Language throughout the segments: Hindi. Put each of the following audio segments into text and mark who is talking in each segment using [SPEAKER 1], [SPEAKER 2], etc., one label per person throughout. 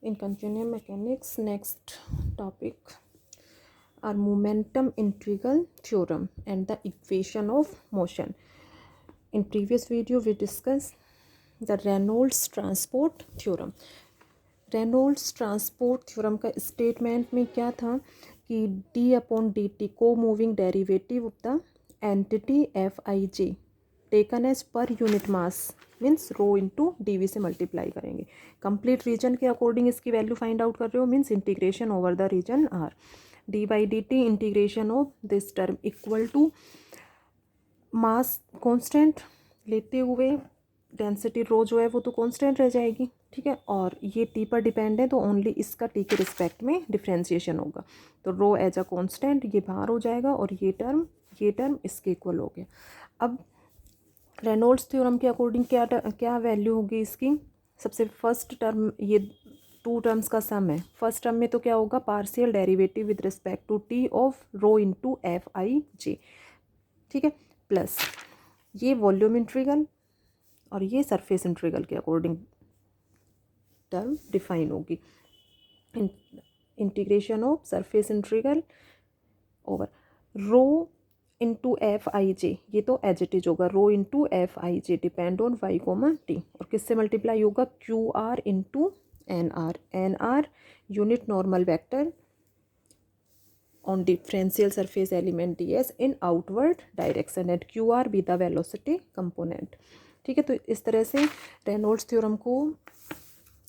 [SPEAKER 1] In continuum mechanics, next topic are momentum integral theorem and the equation of motion. In previous video we discussed the Reynolds transport theorem. Reynolds transport theorem का स्टेटमेंट में क्या था कि डी अपॉन डी टी को moving derivative of the entity F I J taken as per unit mass means rho into D V से मल्टीप्लाई करेंगे. कंप्लीट रीजन के अकॉर्डिंग इसकी वैल्यू फाइंड आउट कर रहे हो means integration over the region R. D by D T integration of this term equal to mass constant लेते हुए डेंसिटी रो जो है वो तो कांस्टेंट रह जाएगी. ठीक है, और ये टी पर डिपेंड है तो ओनली इसका टी के रिस्पेक्ट में डिफ्रेंशिएशन होगा. तो रो एज अ कांस्टेंट ये बाहर हो जाएगा और ये टर्म इसके इक्वल हो गया. अब रेनॉल्ड्स थ्योरम के अकॉर्डिंग क्या वैल्यू होगी इसकी. सबसे फर्स्ट टर्म ये टू टर्म्स का सम है. फर्स्ट टर्म में तो क्या होगा partial derivative with respect to T of rho into F I J. ठीक है, प्लस ये वॉल्यूम इंटीग्रल और ये सरफेस इंटीग्रल के अकॉर्डिंग टर्म डिफाइन होगी. Integration of surface integral over rho into F I J, ये तो एज इट इज होगा रो into F I J depend on Y comma T. और किससे मल्टीप्लाई होगा Q R into N R. N R unit normal vector on differential surface element ds in outward direction and qr be the velocity component. ठीक है, तो इस तरह से रेनॉल्ड्स थ्योरम को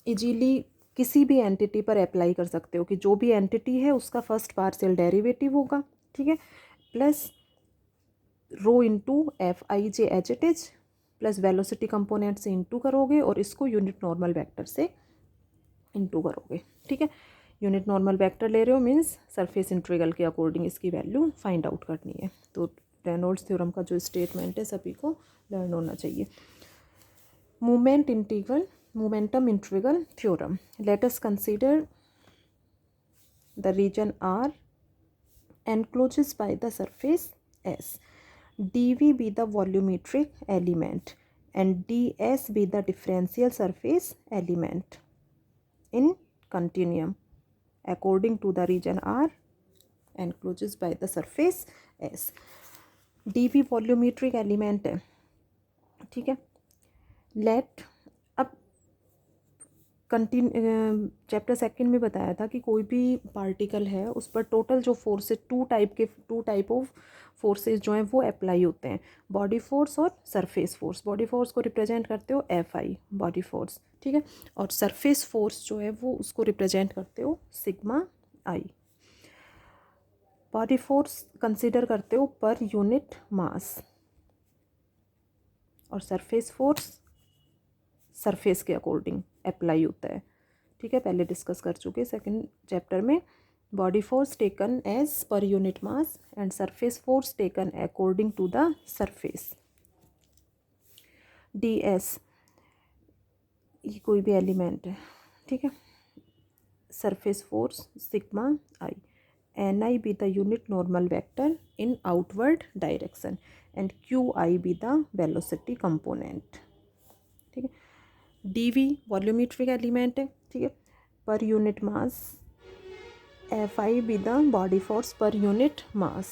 [SPEAKER 1] इजीली किसी भी एंटिटी पर अप्लाई कर सकते हो कि जो भी एंटिटी है उसका फर्स्ट पार्शियल डेरिवेटिव होगा. ठीक है, plus rho into F I J H it is plus velocity component से इंटू करोगे और इसको यूनिट नॉर्मल वेक्टर से इंटू करोगे. ठीक है, यूनिट नॉर्मल वेक्टर ले रहे हो मीन्स सरफेस इंटीग्रल के अकॉर्डिंग इसकी वैल्यू फाइंड आउट करनी है. तो रेनॉल्ड्स थ्योरम का जो स्टेटमेंट है सभी को लर्न होना चाहिए. Momentum integral theorem. Let us consider the region R encloses by the surface S. dv be the volumetric element and ds be the differential surface element in continuum according to the region R encloses by the surface S. dv volumetric element है. ठीक है, लेट अब चैप्टर सेकंड में बताया था कि कोई भी पार्टिकल है उस पर टोटल जो फोर्स है टू टाइप ऑफ फोर्सेस जो हैं वो अप्लाई होते हैं, बॉडी फोर्स और सरफेस फोर्स. बॉडी फोर्स को रिप्रेजेंट करते हो एफ आई बॉडी फोर्स. ठीक है, और सरफेस फोर्स जो है वो उसको रिप्रेजेंट करते हो sigma I. Body force consider करते हो पर यूनिट मास और सरफेस फोर्स सरफेस के अकॉर्डिंग अप्लाई होता है. ठीक है, पहले डिस्कस कर चुके सेकंड चैप्टर में. Body force taken as per unit mass and surface force taken according to the surface. D S ये कोई भी एलिमेंट है. ठीक है, surface force sigma I. N I be the unit normal vector in outward direction and Q I be the velocity component. ठीक है, डी वी वॉल्यूमेट्रिक एलिमेंट है. ठीक है, पर unit mass F I be the body force per unit mass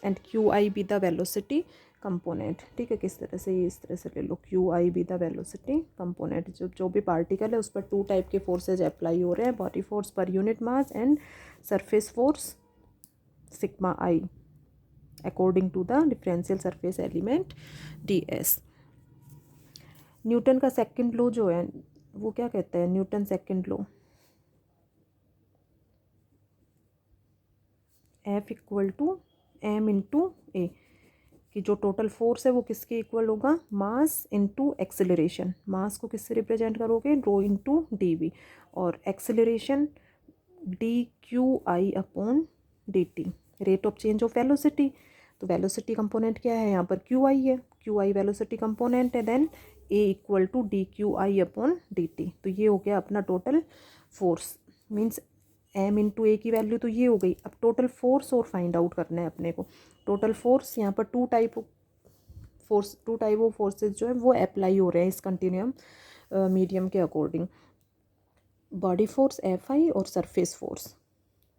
[SPEAKER 1] and Q I be the velocity component. ठीक है, किस तरह से ये इस तरह से ले लो Q I be the velocity component. जो भी पार्टिकल है उस पर टू टाइप के फोर्सेज अप्लाई हो रहे हैं, body force per unit mass and surface force sigma I according to the differential surface element D S. Newton का सेकंड लॉ जो है वो क्या कहता है, Newton second law F equal to M into A, कि जो टोटल फोर्स है वो किसके इक्वल होगा मास इंटू एक्सेलरेशन. मास को किससे रिप्रेजेंट करोगे रो इंटू डी वी और acceleration D Q I upon D T. Rate of change of velocity, तो वेलोसिटी कंपोनेंट क्या है यहाँ पर क्यू आई है, क्यू आई वेलोसिटी कंपोनेंट है. Then A equal to D Q I upon D T. तो ये हो गया अपना total force means M into A की वैल्यू तो ये हो गई. अब टोटल फोर्स और फाइंड आउट करना है अपने को. टोटल फोर्स यहाँ पर टू टाइप ऑफ फोर्सेज जो है वो अप्लाई हो रहे हैं इस कंटिन्यूम मीडियम के अकॉर्डिंग. बॉडी फोर्स Fi और सरफेस फोर्स,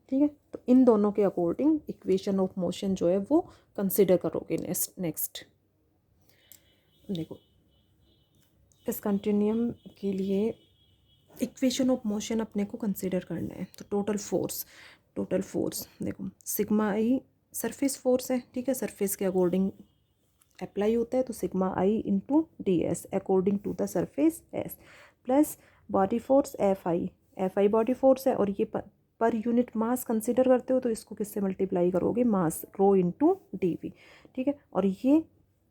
[SPEAKER 1] ठीक है। तो इन दोनों के अकॉर्डिंग इक्वेशन ऑफ मोशन जो है वो कंसिडर करोगे। नेक्स्ट देखो, इस कंटिन्यूम के लिए इक्वेशन ऑफ मोशन अपने को कंसिडर करना है। तो टोटल फोर्स देखो, सिग्मा आई सरफेस फोर्स है, ठीक है, सरफेस के अकॉर्डिंग अप्लाई होता है। तो sigma I into D S according to the surface S, plus body force F I body force है, और ये पर यूनिट मास कंसिडर करते हो तो इसको किससे मल्टीप्लाई करोगे, मास रो इंटू डी वी, ठीक है। और ये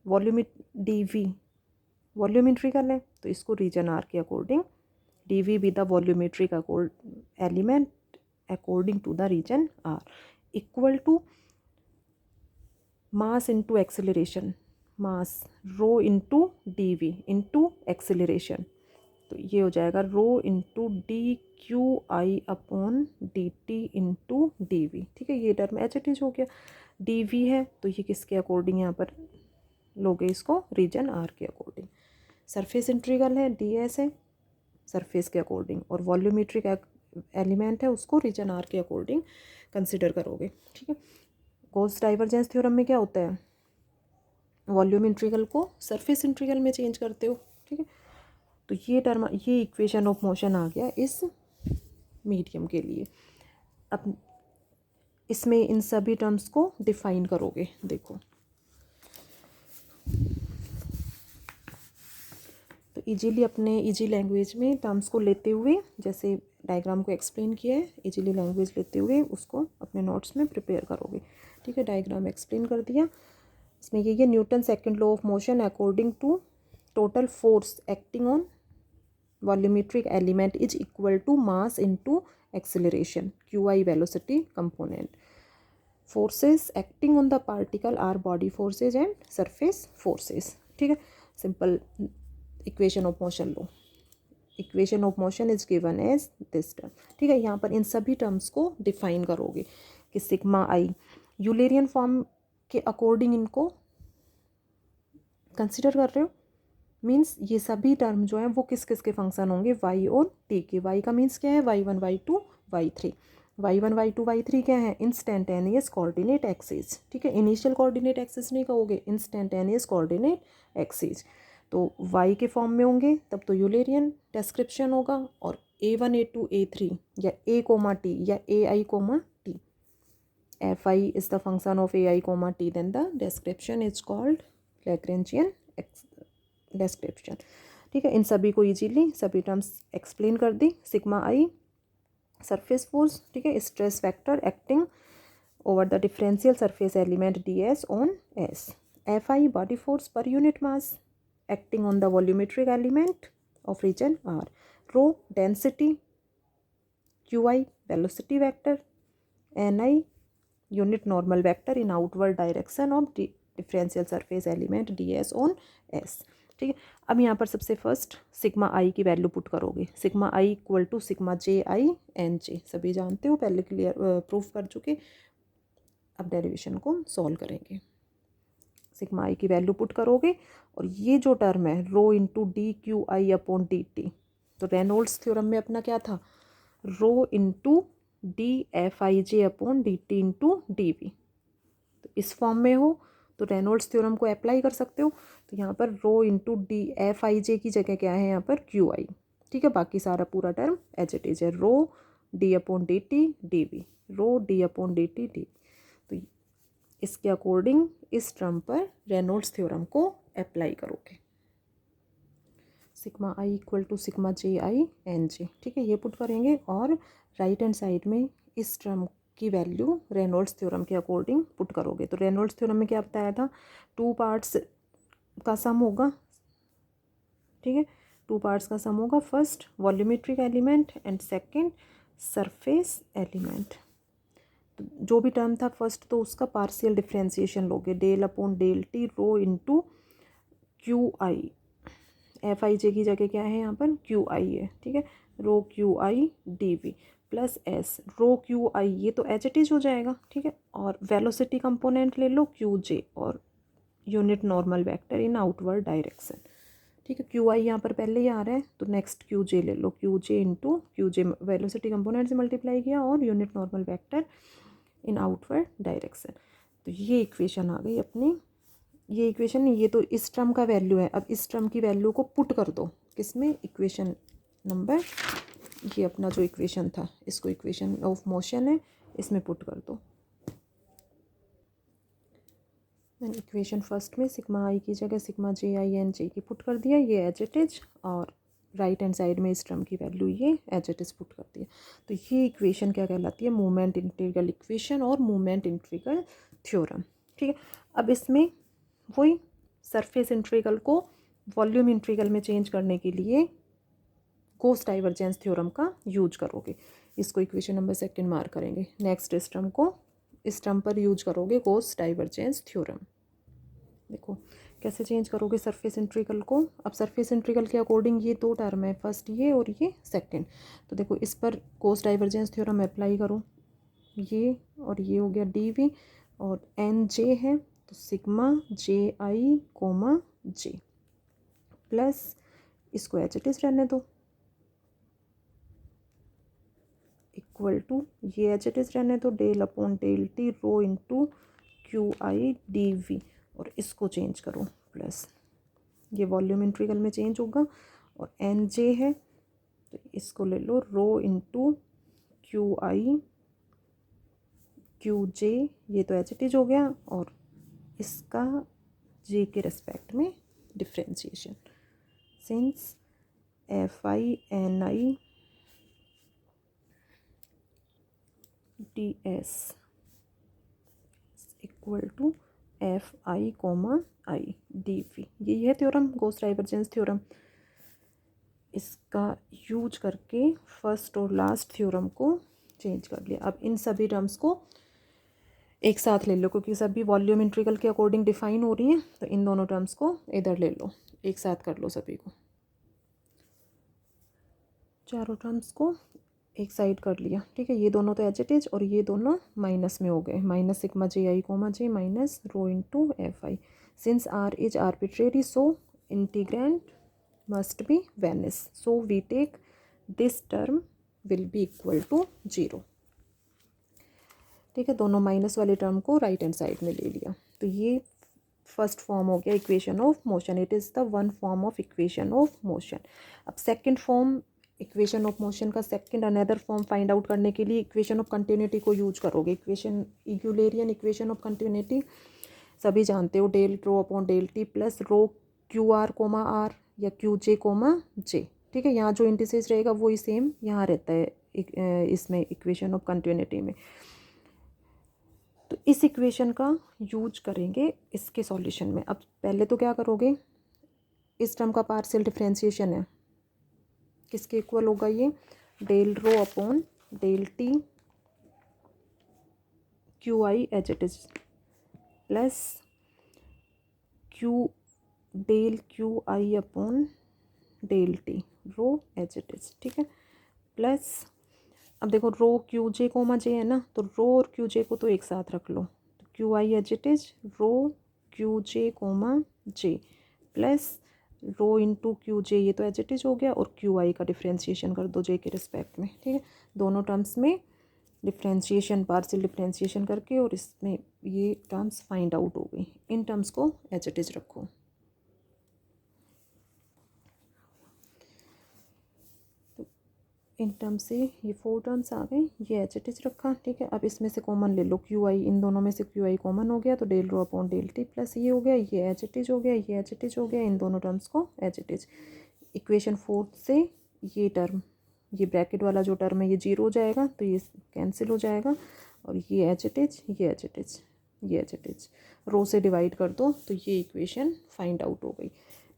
[SPEAKER 1] वॉल्यूम डी वी वॉल्यूमेट्रिकल है, तो इसको रीजन आर के according D V be the volumetric element according to the region R, equal to mass into acceleration, mass rho into D V into acceleration. तो ये हो जाएगा रो इंटू डी क्यू आई upon D T into D V, ठीक है। ये टर्म एच एट हो गया। डी वी है तो ये किसके अकॉर्डिंग यहाँ पर लोगे, इसको रीजन आर के अकॉर्डिंग। सरफेस इंटीग्रल है, डी एस है सरफेस के अकॉर्डिंग, और वॉल्यूमेट्रिक एलिमेंट है उसको रीजन आर के अकॉर्डिंग कंसिडर करोगे, ठीक है। गॉस डाइवर्जेंस थ्योरम में क्या होता है, वॉल्यूम इंटीग्रल को सरफेस इंटीग्रल में चेंज करते हो, ठीक है। तो ये इक्वेशन ऑफ मोशन आ गया इस मीडियम के लिए। अब इसमें इन सभी टर्म्स को डिफाइन करोगे। देखो, तो इजी लैंग्वेज में टर्म्स को लेते हुए, जैसे डायग्राम को एक्सप्लेन किया है, इजीली लैंग्वेज लेते हुए उसको अपने नोट्स में प्रिपेयर करोगे, ठीक है। डायग्राम एक्सप्लेन कर दिया। इसमें ये Newton second law of motion according to total force acting on volumetric element is equal to mass into acceleration, q I velocity component. Forces acting on the particle are body forces and surface forces, ठीक है। सिंपल इक्वेशन ऑफ मोशन लो, equation of motion is given as this term, ठीक है। यहाँ पर इन सभी टर्म्स को डिफाइन करोगे कि सिग्मा आई यूलेरियन फॉर्म के अकॉर्डिंग इनको कंसिडर कर रहे हो। मीन्स ये सभी टर्म जो हैं वो किस किस के फंक्शन होंगे, वाई और टी के। वाई का मीन्स क्या है, y one y two y three. Y one y two y three क्या है, इंस्टेंटेनियस कोऑर्डिनेट एक्सिस, ठीक है। इनिशियल कोऑर्डिनेट एक्सिस नहीं कहोगे, इंस्टेंटेनियस कोऑर्डिनेट एक्सिस। तो वाई के फॉर्म में होंगे तब तो यूलेरियन डिस्क्रिप्शन होगा, और A1 A2 A3 या A कोमा टी या AI comma t, Fi is the function of AI comma t, then the description is called Lagrangian description, ठीक है। इन सभी को इजीली सभी टर्म्स एक्सप्लेन कर दी। सिग्मा आई सरफेस फोर्स, ठीक है, stress vector acting over the differential surface element ds on s। Fi body force per unit mass acting on the volumetric element of region R. Rho density, Qi velocity vector, Ni unit normal vector in outward direction of differential surface element ds on s, ठीक है। अब यहाँ पर सबसे फर्स्ट सिग्मा आई की वैल्यू पुट करोगे। Sigma I equal to sigma J I N j, सभी जानते हो, पहले क्लियर प्रूफ कर चुके। अब डेरिवेशन को सॉल्व करेंगे। सिग्मा आई की वैल्यू पुट करोगे, और ये जो टर्म है रो इंटू डी क्यू आई अपॉन डी टी, तो रेनॉल्ड्स थ्योरम में अपना क्या था, rho into D F I J upon D T into D V. तो इस फॉर्म में हो तो रेनॉल्ड्स थ्योरम को अप्लाई कर सकते हो। तो यहाँ पर रो into D F I J की जगह क्या है, यहाँ पर क्यू आई, ठीक है। बाकी सारा पूरा टर्म एज इट इज है, rho D upon D T D V, rho D upon D T D. तो इसके अकॉर्डिंग इस टर्म पर रेनॉल्ड्स थ्योरम को अप्लाई करोगे। Sigma I equal to sigma J I N J, ठीक है, ये पुट करेंगे। और राइट हैंड साइड में इस टर्म की वैल्यू रेनॉल्ड्स थ्योरम के अकॉर्डिंग पुट करोगे। तो रेनॉल्ड्स थ्योरम में क्या बताया था, टू पार्ट्स का सम होगा, ठीक है, टू पार्ट्स का सम होगा। First volumetric element and second surface element. तो जो भी टर्म था फर्स्ट, तो उसका पार्शियल डिफरेंशिएशन लोगे, del upon del T rho into Q I. F I J की जगह क्या है यहाँ पर, क्यू आई है, ठीक है, rho Q I D V plus S rho Q I, ये तो एच इट इज हो जाएगा, ठीक है। और वेलोसिटी कंपोनेंट ले लो क्यू जे, और unit normal vector in outward direction, ठीक है। क्यू आई यहाँ पर पहले ही आ रहा है तो नेक्स्ट क्यू जे ले लो, क्यू जे इंटू क्यू जे वेलोसिटी कंपोनेंट से मल्टीप्लाई किया और unit normal vector in outward direction. तो ये इक्वेशन आ गई अपनी, ये इक्वेशन नहीं, ये तो इस टर्म का वैल्यू है। अब इस टर्म की वैल्यू को पुट कर दो किसमें, इक्वेशन नंबर, ये अपना जो इक्वेशन था इसको इक्वेशन ऑफ मोशन है इसमें पुट कर दो। मैंने इक्वेशन फर्स्ट में सिग्मा आई की जगह सिग्मा जे आई एन जे की पुट कर दिया, ये एज इट इज, और राइट हैंड साइड में इस टर्म की वैल्यू ये एज इट इज पुट कर दिया। तो ये इक्वेशन क्या कहलाती है, मोमेंट इंटीग्रल इक्वेशन और मोमेंट इंटीग्रल थ्योरम। ठीक है। अब इसमें वही सरफेस इंटीग्रल को वॉल्यूम इंटीग्रल में चेंज करने के लिए गॉस डाइवर्जेंस थ्योरम का यूज करोगे। इसको इक्वेशन नंबर सेकंड मार्क करेंगे। नेक्स्ट इस टर्म को, इस टर्म पर यूज करोगे गॉस डाइवर्जेंस थ्योरम। देखो कैसे चेंज करोगे सरफेस इंटीग्रल को। अब सरफेस इंटीग्रल के अकॉर्डिंग ये दो टर्म है, फर्स्ट ये और ये सेकंड। तो देखो इस पर गॉस डाइवर्जेंस थ्योरम अप्लाई करो, ये और ये हो गया डी वी, और एन जे है तो सिग्मा जे आई कोमा जे, प्लस इसको एच इट इज रहने दो, इक्वल टू ये एच इट इज रहने दो del upon del T rho into Q I D we, और इसको चेंज करो प्लस, ये वॉल्यूम इंटीग्रल में चेंज होगा, और एन जे है तो इसको ले लो रो into Q I Q J, ये तो एच इट इज हो गया, और इसका जे के रिस्पेक्ट में differentiation, since f i N i d s equal to f i comma i D v. यही है थ्योरम, गॉस डाइवर्जेंस थ्योरम। इसका यूज करके फर्स्ट और लास्ट थ्योरम को चेंज कर लिया। अब इन सभी टर्म्स को एक साथ ले लो क्योंकि सभी वॉल्यूम इंटीग्रल के अकॉर्डिंग डिफाइन हो रही हैं, तो इन दोनों टर्म्स को इधर ले लो, एक साथ कर लो सभी को, चारों टर्म्स को एक साइड कर लिया। ठीक है। ये दोनों तो एच इट इज और ये दोनों माइनस में हो गए, minus sigma J I comma j minus rho into F I. Since r is arbitrary so integrand must be vanish, so we take this term will be equal to 0। ठीक है। दोनों माइनस वाले टर्म को राइट हैंड साइड में ले लिया। तो ये फर्स्ट फॉर्म हो गया equation of motion, it is the one form of equation of motion. अब second form equation of motion का second another form find out करने के लिए इक्वेशन ऑफ कंटिन्यूटी को यूज करोगे। Equation Eulerian equation of continuity सभी जानते हो, del rho upon del T plus rho Q R comma R या क्यू जे कोमा जे। ठीक है। यहाँ जो इंडिसेस रहेगा वही सेम यहाँ रहता है इसमें इक्वेशन ऑफ कंटिन्यूटी में। तो इस इक्वेशन का यूज करेंगे इसके सॉल्यूशन में। अब पहले तो क्या करोगे, इस टर्म का पार्शियल डिफरेंशिएशन है, किसके इक्वल होगा ये, del rho upon del t q I H it is plus q del Q I upon del T rho as it is. ठीक है। प्लस अब देखो रो क्यू जे कोमा जे है ना, तो रो और क्यू जे को तो एक साथ रख लो, तो Q I H it is rho Q J comma J plus rho into Q J, ये तो एच इट इज हो गया, और क्यू आई का डिफ्रेंशिएशन कर दो जे के रिस्पेक्ट में। ठीक है। दोनों टर्म्स में डिफ्रेंशिएशन पार्शियल डिफ्रेंशिएशन करके और इसमें ये टर्म्स फाइंड आउट हो गई। इन टर्म्स को एच इट इज रखो। इन टर्म्स से ये 4 टर्म्स आ गए, ये एच इट इज रखा। ठीक है। अब इसमें से कॉमन ले लो क्यू आई, इन दोनों में से क्यू आई कॉमन हो गया तो del rho upon del T plus ये हो गया, ये एच इट इज हो गया, ये एच इट इज हो गया, इन दोनों टर्म्स को एच इट इज। इक्वेशन 4 से ये टर्म, ये ब्रैकेट वाला जो टर्म है ये 0 हो जाएगा तो ये कैंसिल हो जाएगा, और ये एच इट इज, ये एच इट इज, ये एच इट इज, रो से डिवाइड कर दो तो ये इक्वेशन फाइंड आउट हो गई।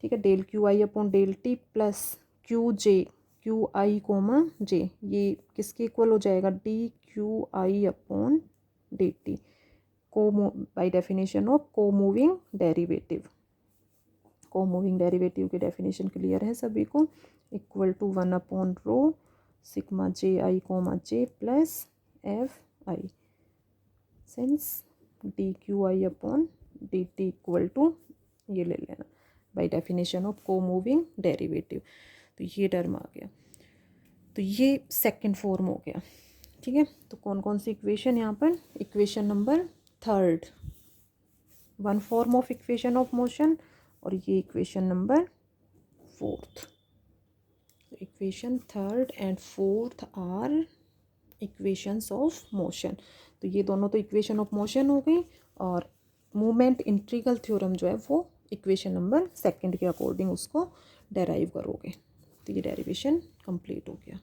[SPEAKER 1] ठीक है। Del Q I upon del T plus Q J Q I comma J, ये किसके इक्वल हो जाएगा, डी क्यू आई अपॉन डी टी, को by definition of co moving derivative. Co moving derivative की डेफिनेशन क्लियर है सभी को, equal to 1 upon rho sigma J I comma J plus F I, since D Q I upon D T equal to ये ले लेना by definition of co moving derivative. तो ये टर्म आ गया। तो ये सेकंड फॉर्म हो गया, ठीक है। तो कौन कौन सी इक्वेशन यहाँ पर, equation number third, one form of equation of motion, और ये equation number fourth. Equation third and fourth are equations of motion. तो ये दोनों तो इक्वेशन ऑफ मोशन हो गई, और मूवमेंट इंटीग्रल थ्योरम जो है वो इक्वेशन नंबर सेकंड के अकॉर्डिंग उसको डेराइव करोगे। तो ये डेरिवेशन कंप्लीट हो गया।